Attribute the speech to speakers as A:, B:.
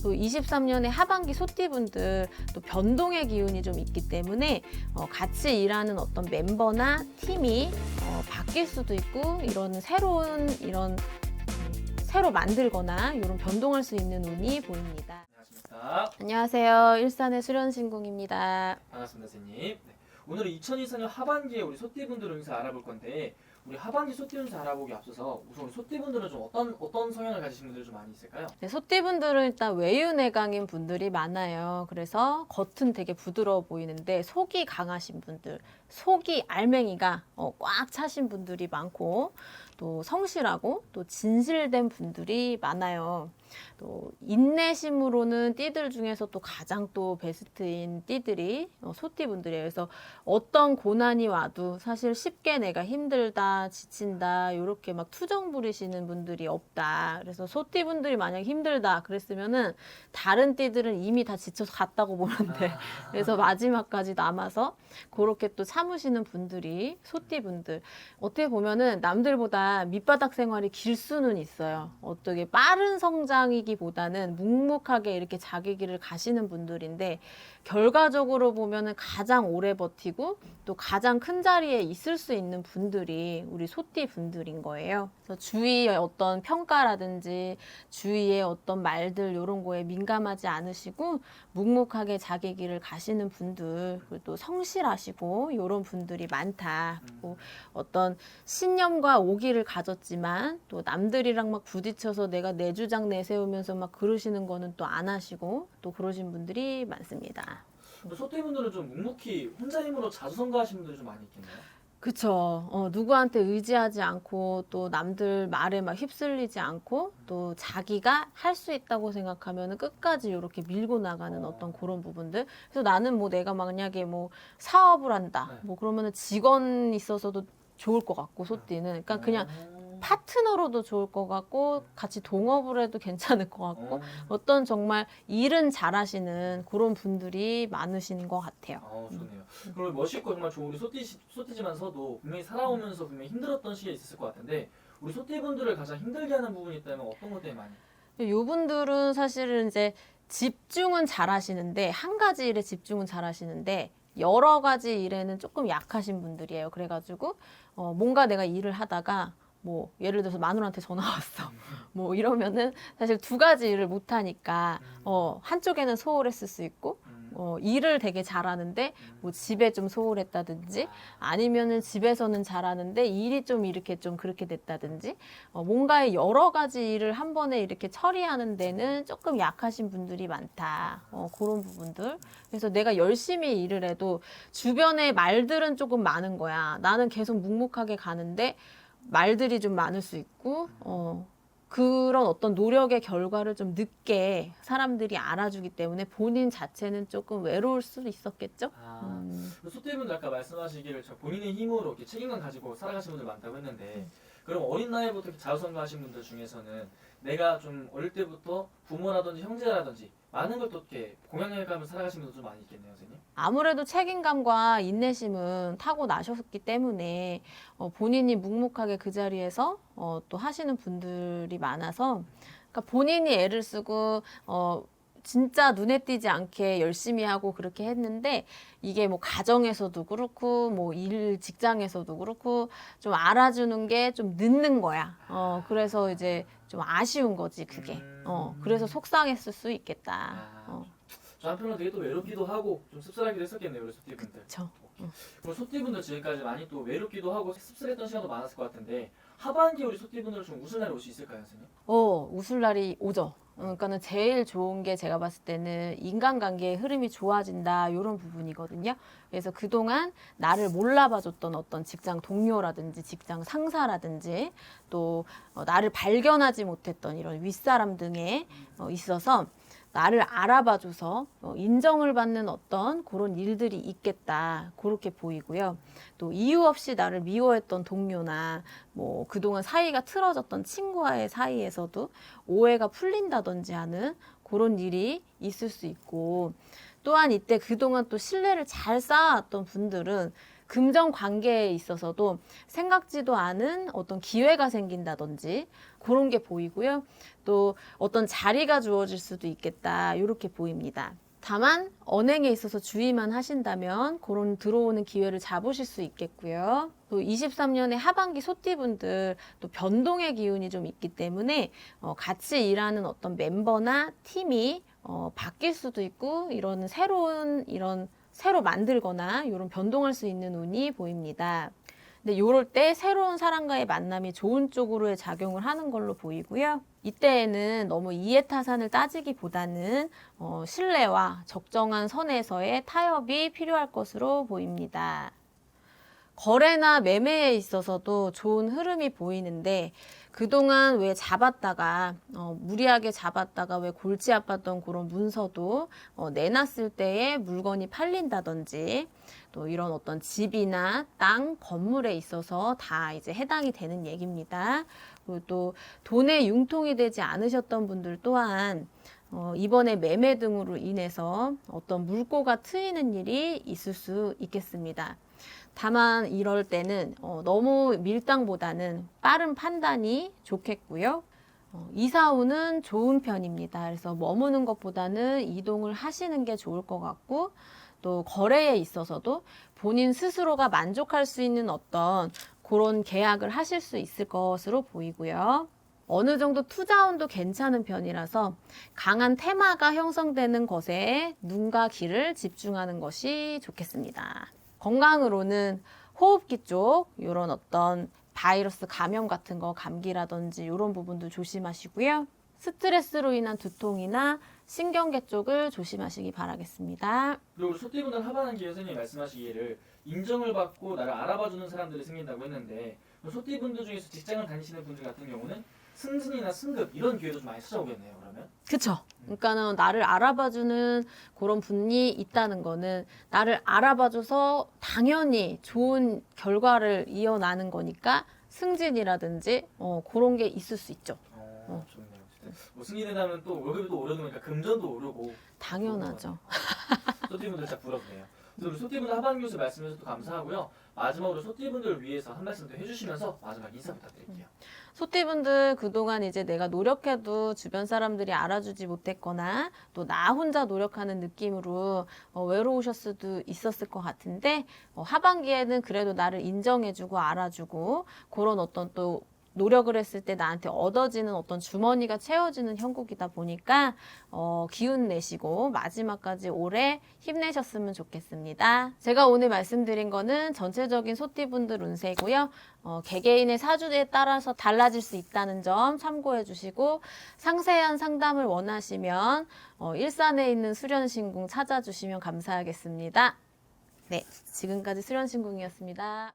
A: 또 23년의 하반기 소띠분들 또 변동의 기운이 좀 있기 때문에 같이 일하는 어떤 멤버나 팀이 바뀔 수도 있고 이런 새로운 새로 만들거나 이런 변동할 수 있는 운이 보입니다.
B: 안녕하십니까.
A: 안녕하세요. 일산의 수련신궁입니다.
B: 반갑습니다, 선생님. 네. 오늘은 2024년 하반기에 우리 소띠분들 운세 알아볼 건데 우리 하반기 소띠 운세 알아보기 앞서서 우선 우리 소띠분들은 좀 어떤 성향을 가지신 분들이 좀 많이 있을까요?
A: 네, 소띠분들은 일단 외유내강인 분들이 많아요. 그래서 겉은 되게 부드러워 보이는데 속이 강하신 분들, 속이 알맹이가 꽉 차신 분들이 많고 또 성실하고 또 진실된 분들이 많아요. 또 인내심으로는 띠들 중에서 또 가장 또 베스트인 띠들이 소띠분들이에요. 그래서 어떤 고난이 와도 사실 쉽게 내가 힘들다, 지친다 이렇게 막 투정 부리시는 분들이 없다. 그래서 소띠분들이 만약에 힘들다 그랬으면은 다른 띠들은 이미 다 지쳐서 갔다고 보면 돼. 그래서 마지막까지 남아서 그렇게 또 참으시는 분들이 소띠분들. 어떻게 보면은 남들보다 밑바닥 생활이 길 수는 있어요. 어떻게 빠른 성장이기보다는 묵묵하게 이렇게 자기 길을 가시는 분들인데 결과적으로 보면은 가장 오래 버티고 또 가장 큰 자리에 있을 수 있는 분들이 우리 소띠 분들인 거예요. 그래서 주위의 어떤 평가라든지 주위의 어떤 말들 이런 거에 민감하지 않으시고 묵묵하게 자기 길을 가시는 분들 그리고 또 성실하시고 이런 분들이 많다. 그리고 어떤 신념과 오기를 가졌지만 또 남들이랑 막 부딪혀서 내가 내 주장 내세우면서 막 그러시는 거는 또 안 하시고 또 그러신 분들이 많습니다.
B: 소띠분들은 좀 묵묵히 혼자 힘으로 자수성가하신 분들이 좀 많이 있겠네요.
A: 그쵸. 누구한테 의지하지 않고 또 남들 말에 막 휩쓸리지 않고 또 자기가 할 수 있다고 생각하면 끝까지 이렇게 밀고 나가는 어떤 그런 부분들. 그래서 나는 뭐 내가 만약에 뭐 사업을 한다.
B: 네.
A: 뭐 그러면은 직원 있어서도 좋을 것 같고 소띠는. 그러니까 그냥 파트너로도 좋을 것 같고 같이 동업을 해도 괜찮을 것 같고 어떤 정말 일은 잘하시는 그런 분들이 많으신 것 같아요.
B: 좋네요. 그리고 멋있고 정말 좋은 우리 소띠지만서도 분명히 살아오면서 분명히 힘들었던 시기가 있었을 것 같은데 우리 소띠분들을 가장 힘들게 하는 부분이 있다면 어떤 것 때문에 많이?
A: 요분들은 사실은 이제 집중은 잘하시는데 한 가지 일에 집중은 잘하시는데 여러 가지 일에는 조금 약하신 분들이에요. 그래가지고 뭔가 내가 일을 하다가 뭐 예를 들어서 마누라한테 전화 왔어. 뭐 이러면은 사실 두 가지 일을 못 하니까 한쪽에는 소홀했을 수 있고 일을 되게 잘하는데 뭐 집에 좀 소홀했다든지 아니면은 집에서는 잘하는데 일이 좀 이렇게 좀 그렇게 됐다든지 뭔가의 여러 가지 일을 한 번에 이렇게 처리하는 데는 조금 약하신 분들이 많다. 그런 부분들. 그래서 내가 열심히 일을 해도 주변에 말들은 조금 많은 거야. 나는 계속 묵묵하게 가는데 말들이 좀 많을 수 있고 그런 어떤 노력의 결과를 좀 늦게 사람들이 알아주기 때문에 본인 자체는 조금 외로울 수도 있었겠죠.
B: 소띠분들 아까 말씀하시기를 본인의 힘으로 이렇게 책임감 가지고 살아가신 분들 많다고 했는데 그럼 어린 나이부터 이렇게 자수성가하신 분들 중에서는 내가 좀 어릴 때부터 부모라든지 형제라든지 많은 걸 또 이렇게 공양해가면서 살아가신 분들 좀 많이 있겠네요, 선생님.
A: 아무래도 책임감과 인내심은 타고 나셨기 때문에 본인이 묵묵하게 그 자리에서 또 하시는 분들이 많아서 그러니까 본인이 애를 쓰고 진짜 눈에 띄지 않게 열심히 하고 그렇게 했는데 이게 뭐 가정에서도 그렇고 뭐 일 직장에서도 그렇고 좀 알아주는 게 좀 늦는 거야. 그래서 이제 좀 아쉬운 거지 그게. 그래서 속상했을 수 있겠다.
B: 저 한편으로 되게 또 외롭기도 하고 좀 씁쓸하기도 했었겠네요, 우리 소띠분들.
A: 그렇죠.
B: 그럼 소띠분들 지금까지 많이 또 외롭기도 하고 씁쓸했던 시간도 많았을 것 같은데 하반기 우리 소띠분들 좀 웃을 날이 올 수 있을까요, 선생님?
A: 웃을 날이 오죠. 그러니까는 제일 좋은 게 제가 봤을 때는 인간관계의 흐름이 좋아진다 이런 부분이거든요. 그래서 그동안 나를 몰라봐줬던 어떤 직장 동료라든지 직장 상사라든지 또 나를 발견하지 못했던 이런 윗사람 등에 있어서 나를 알아봐줘서 인정을 받는 어떤 그런 일들이 있겠다 그렇게 보이고요. 또 이유 없이 나를 미워했던 동료나 뭐 그동안 사이가 틀어졌던 친구와의 사이에서도 오해가 풀린다든지 하는 그런 일이 있을 수 있고 또한 이때 그동안 또 신뢰를 잘 쌓아왔던 분들은 금전 관계에 있어서도 생각지도 않은 어떤 기회가 생긴다든지 그런 게 보이고요. 또 어떤 자리가 주어질 수도 있겠다. 이렇게 보입니다. 다만 언행에 있어서 주의만 하신다면 그런 들어오는 기회를 잡으실 수 있겠고요. 또 23년에 하반기 소띠분들 또 변동의 기운이 좀 있기 때문에 같이 일하는 어떤 멤버나 팀이 바뀔 수도 있고 새로 만들거나 이런 변동할 수 있는 운이 보입니다. 근데 이럴 때 새로운 사람과의 만남이 좋은 쪽으로의 작용을 하는 걸로 보이고요. 이때에는 너무 이해타산을 따지기보다는 신뢰와 적정한 선에서의 타협이 필요할 것으로 보입니다. 거래나 매매에 있어서도 좋은 흐름이 보이는데 그동안 왜 잡았다가 무리하게 잡았다가 왜 골치 아팠던 그런 문서도 내놨을 때에 물건이 팔린다든지 또 이런 어떤 집이나 땅, 건물에 있어서 다 이제 해당이 되는 얘기입니다. 그리고 또 돈에 융통이 되지 않으셨던 분들 또한 이번에 매매 등으로 인해서 어떤 물꼬가 트이는 일이 있을 수 있겠습니다. 다만 이럴 때는 너무 밀당보다는 빠른 판단이 좋겠고요. 이사운은 좋은 편입니다. 그래서 머무는 것보다는 이동을 하시는 게 좋을 것 같고 또 거래에 있어서도 본인 스스로가 만족할 수 있는 어떤 그런 계약을 하실 수 있을 것으로 보이고요. 어느 정도 투자운도 괜찮은 편이라서 강한 테마가 형성되는 것에 눈과 귀를 집중하는 것이 좋겠습니다. 건강으로는 호흡기 쪽 이런 어떤 바이러스 감염 같은 거 감기라든지 이런 부분도 조심하시고요. 스트레스로 인한 두통이나 신경계 쪽을 조심하시기 바라겠습니다.
B: 그리고 우리 소띠분들 하반기에 선생님이 말씀하시기를 인정을 받고 나를 알아봐주는 사람들이 생긴다고 했는데 소띠분들 중에서 직장을 다니시는 분들 같은 경우는 승진이나 승급 이런 기회도 좀 많이 찾아오겠네요. 그러면
A: 그쵸. 그러니까는 나를 알아봐주는 그런 분이 있다는 거는 나를 알아봐줘서 당연히 좋은 결과를 이어나는 거니까 승진이라든지 그런 게 있을 수 있죠.
B: 좋네요. 뭐 승진이라면 또 월급이 또 오르는 거니까 금전도 오르고
A: 당연하죠.
B: 소띠분들 진짜 부럽네요. 그래서 우리 소띠분들 하반기 교수 말씀해주셔서 감사하고요. 마지막으로 소띠분들을 위해서 한 말씀 더 해주시면서 마지막 인사 부탁드릴게요.
A: 소띠분들 그동안 이제 내가 노력해도 주변 사람들이 알아주지 못했거나 또 나 혼자 노력하는 느낌으로 외로우셨을 수도 있었을 것 같은데 하반기에는 그래도 나를 인정해주고 알아주고 그런 어떤 또 노력을 했을 때 나한테 얻어지는 어떤 주머니가 채워지는 형국이다 보니까 기운 내시고 마지막까지 오래 힘내셨으면 좋겠습니다. 제가 오늘 말씀드린 거는 전체적인 소띠분들 운세고요. 개개인의 사주에 따라서 달라질 수 있다는 점 참고해 주시고 상세한 상담을 원하시면 일산에 있는 수련신궁 찾아주시면 감사하겠습니다. 네, 지금까지 수련신궁이었습니다.